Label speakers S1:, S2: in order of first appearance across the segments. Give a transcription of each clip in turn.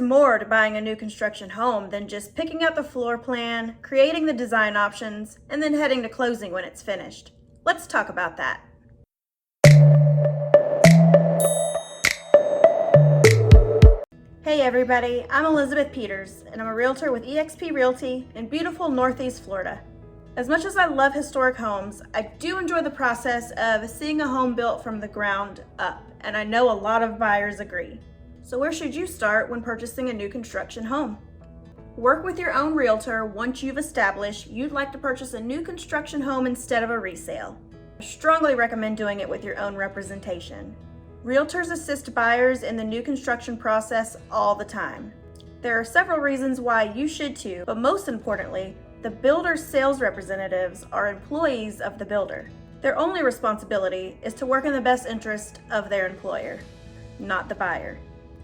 S1: There's more to buying a new construction home than just picking out the floor plan, creating the design options, and then heading to closing when it's finished. Let's talk about that. Hey everybody, I'm Elizabeth Peters, and I'm a realtor with eXp Realty in beautiful Northeast Florida. As much as I love historic homes, I do enjoy the process of seeing a home built from the ground up, and I know a lot of buyers agree. So where should you start when purchasing a new construction home? Work with your own realtor once you've established you'd like to purchase a new construction home instead of a resale. I strongly recommend doing it with your own representation. Realtors assist buyers in the new construction process all the time. There are several reasons why you should too, but most importantly, the builder's sales representatives are employees of the builder. Their only responsibility is to work in the best interest of their employer, not the buyer.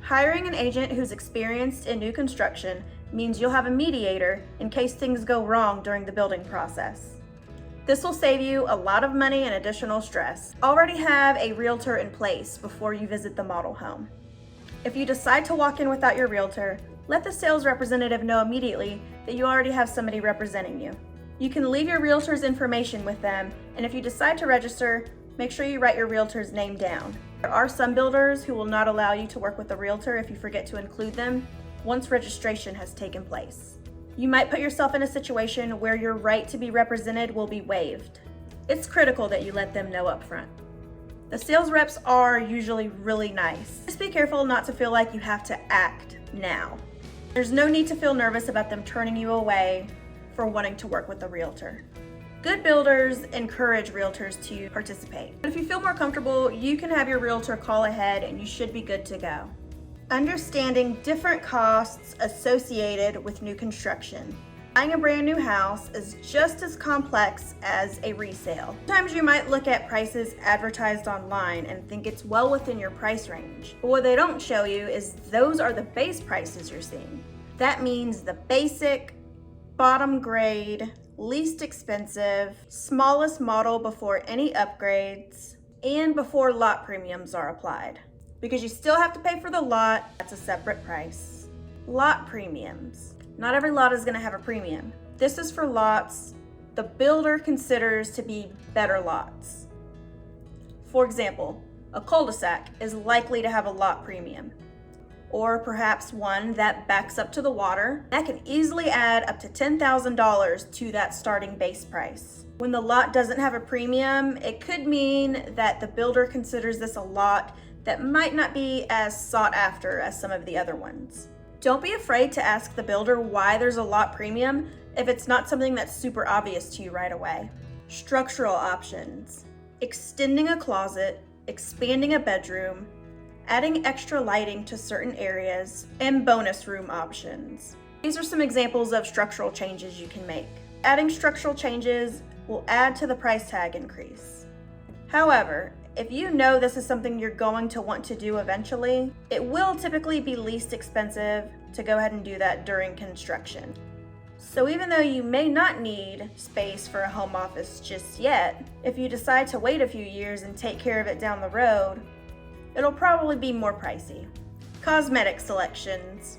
S1: Hiring an agent who's experienced in new construction means you'll have a mediator in case things go wrong during the building process. This will save you a lot of money and additional stress. Already have a realtor in place before you visit the model home. If you decide to walk in without your realtor, let the sales representative know immediately that you already have somebody representing you. You can leave your realtor's information with them, and if you decide to register, make sure you write your realtor's name down. There are some builders who will not allow you to work with a realtor if you forget to include them once registration has taken place. You might put yourself in a situation where your right to be represented will be waived. It's critical that you let them know up front. The sales reps are usually really nice. Just be careful not to feel like you have to act now. There's no need to feel nervous about them turning you away for wanting to work with a realtor. Good builders encourage realtors to participate. But if you feel more comfortable, you can have your realtor call ahead and you should be good to go. Understanding different costs associated with new construction. Buying a brand new house is just as complex as a resale. Sometimes you might look at prices advertised online and think it's well within your price range. But what they don't show you is those are the base prices you're seeing. That means the basic, bottom grade, least expensive, smallest model before any upgrades, and before lot premiums are applied. Because you still have to pay for the lot, that's a separate price. Lot premiums. Not every lot is going to have a premium. This is for lots the builder considers to be better lots. For example, a cul-de-sac is likely to have a lot premium. Or perhaps one that backs up to the water. That can easily add up to $10,000 to that starting base price. When the lot doesn't have a premium, it could mean that the builder considers this a lot that might not be as sought after as some of the other ones. Don't be afraid to ask the builder why there's a lot premium if it's not something that's super obvious to you right away. Structural options. Extending a closet, expanding a bedroom, adding extra lighting to certain areas, and bonus room options. These are some examples of structural changes you can make. Adding structural changes will add to the price tag increase. However, if you know this is something you're going to want to do eventually, it will typically be least expensive to go ahead and do that during construction. So even though you may not need space for a home office just yet, if you decide to wait a few years and take care of it down the road, it'll probably be more pricey. Cosmetic selections.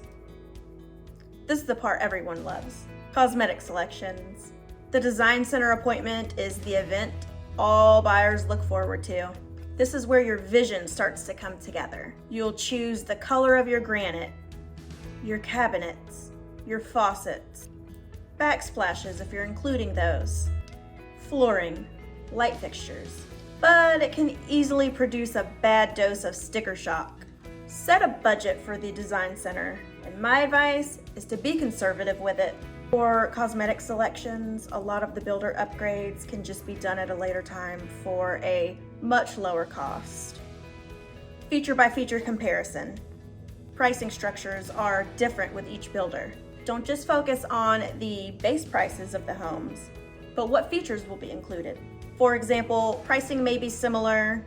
S1: This is the part everyone loves. Cosmetic selections. The design center appointment is the event all buyers look forward to. This is where your vision starts to come together. You'll choose the color of your granite, your cabinets, your faucets, backsplashes if you're including those, flooring, light fixtures. But it can easily produce a bad dose of sticker shock. Set a budget for the design center, and my advice is to be conservative with it. For cosmetic selections, a lot of the builder upgrades can just be done at a later time for a much lower cost. Feature by feature comparison. Pricing structures are different with each builder. Don't just focus on the base prices of the homes, but what features will be included. For example, pricing may be similar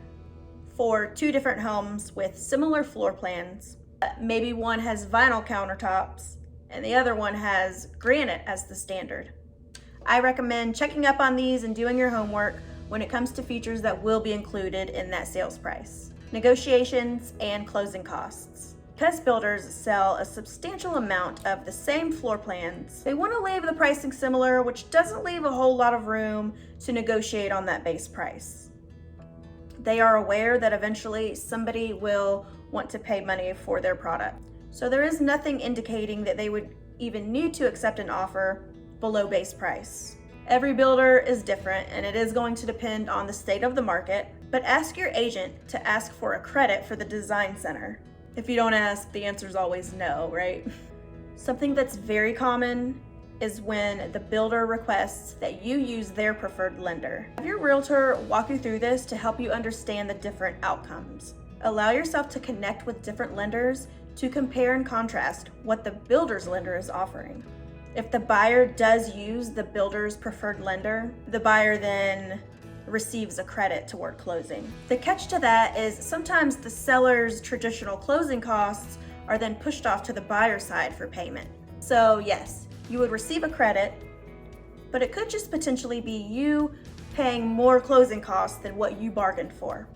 S1: for two different homes with similar floor plans. Maybe one has vinyl countertops and the other one has granite as the standard. I recommend checking up on these and doing your homework when it comes to features that will be included in that sales price. Negotiations and closing costs. Because builders sell a substantial amount of the same floor plans, they want to leave the pricing similar, which doesn't leave a whole lot of room to negotiate on that base price. They are aware that eventually somebody will want to pay money for their product. So there is nothing indicating that they would even need to accept an offer below base price. Every builder is different, and it is going to depend on the state of the market, but ask your agent to ask for a credit for the design center. If you don't ask, the answer is always no, right? Something that's very common is when the builder requests that you use their preferred lender. Have your realtor walk you through this to help you understand the different outcomes. Allow yourself to connect with different lenders to compare and contrast what the builder's lender is offering. If the buyer does use the builder's preferred lender, the buyer then receives a credit toward closing. The catch to that is sometimes the seller's traditional closing costs are then pushed off to the buyer side for payment. So yes, you would receive a credit, but it could just potentially be you paying more closing costs than what you bargained for.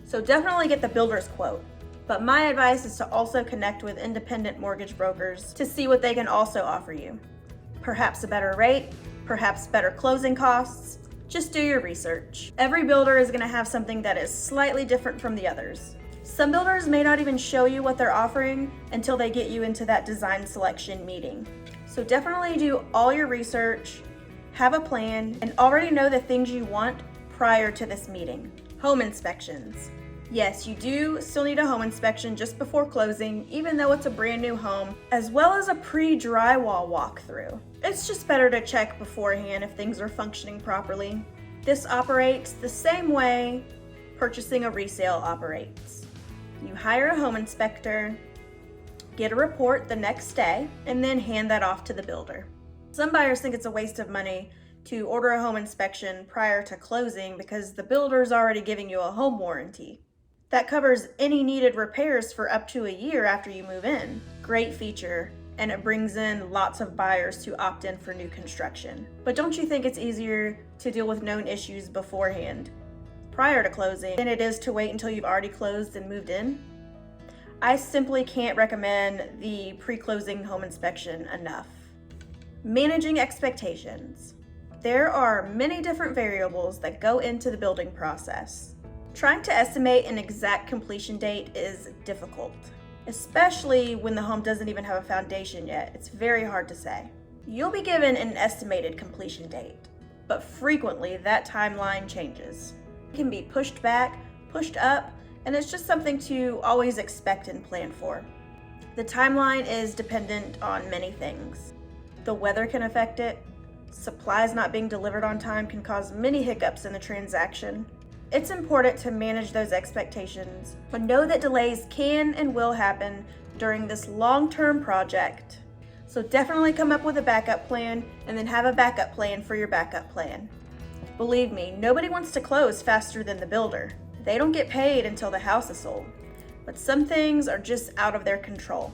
S1: So definitely get the builder's quote. But my advice is to also connect with independent mortgage brokers to see what they can also offer you. Perhaps a better rate, perhaps better closing costs. Just do your research. Every builder is going to have something that is slightly different from the others. Some builders may not even show you what they're offering until they get you into that design selection meeting. So definitely do all your research, have a plan, and already know the things you want prior to this meeting. Home inspections. Yes, you do still need a home inspection just before closing, even though it's a brand new home, as well as a pre-drywall walkthrough. It's just better to check beforehand if things are functioning properly. This operates the same way purchasing a resale operates. You hire a home inspector, get a report the next day, and then hand that off to the builder. Some buyers think it's a waste of money to order a home inspection prior to closing because the builder's already giving you a home warranty. That covers any needed repairs for up to a year after you move in. Great feature, and it brings in lots of buyers to opt in for new construction. But don't you think it's easier to deal with known issues beforehand, prior to closing, than it is to wait until you've already closed and moved in? I simply can't recommend the pre-closing home inspection enough. Managing expectations. There are many different variables that go into the building process. Trying to estimate an exact completion date is difficult, especially when the home doesn't even have a foundation yet. It's very hard to say. You'll be given an estimated completion date, but frequently that timeline changes. It can be pushed back, pushed up, and it's just something to always expect and plan for. The timeline is dependent on many things. The weather can affect it. Supplies not being delivered on time can cause many hiccups in the transaction. It's important to manage those expectations, but know that delays can and will happen during this long-term project. So definitely come up with a backup plan and then have a backup plan for your backup plan. Believe me, nobody wants to close faster than the builder. They don't get paid until the house is sold, but some things are just out of their control.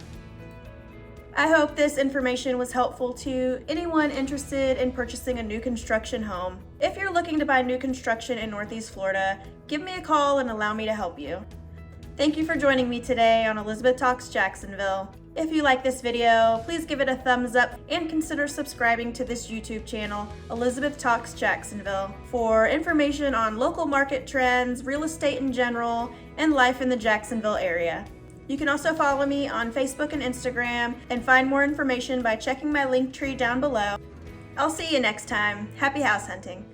S1: I hope this information was helpful to anyone interested in purchasing a new construction home. If you're looking to buy new construction in Northeast Florida, give me a call and allow me to help you. Thank you for joining me today on Elizabeth Talks Jacksonville. If you like this video, please give it a thumbs up and consider subscribing to this YouTube channel, Elizabeth Talks Jacksonville, for information on local market trends, real estate in general, and life in the Jacksonville area. You can also follow me on Facebook and Instagram and find more information by checking my link tree down below. I'll see you next time. Happy house hunting.